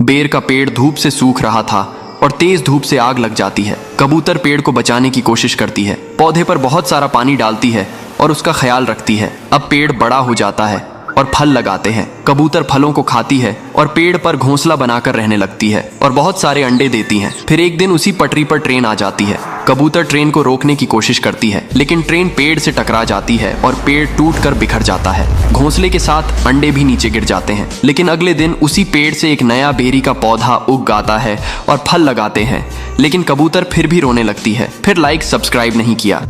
बेर का पेड़ धूप से सूख रहा था और तेज धूप से आग लग जाती है। कबूतर पेड़ को बचाने की कोशिश करती है, पौधे पर बहुत सारा पानी डालती है और उसका ख्याल रखती है। अब पेड़ बड़ा हो जाता है और फल लगाते हैं। कबूतर फलों को खाती है और पेड़ पर घोंसला बनाकर रहने लगती है और बहुत सारे अंडे देती है। फिर एक दिन उसी पटरी पर ट्रेन आ जाती है। कबूतर ट्रेन को रोकने की कोशिश करती है, लेकिन ट्रेन पेड़ से टकरा जाती है और पेड़ टूटकर बिखर जाता है। घोंसले के साथ अंडे भी नीचे गिर जाते हैं। लेकिन अगले दिन उसी पेड़ से एक नया बेरी का पौधा उग आता है और फल लगाते हैं। लेकिन कबूतर फिर भी रोने लगती है। फिर लाइक सब्सक्राइब नहीं किया।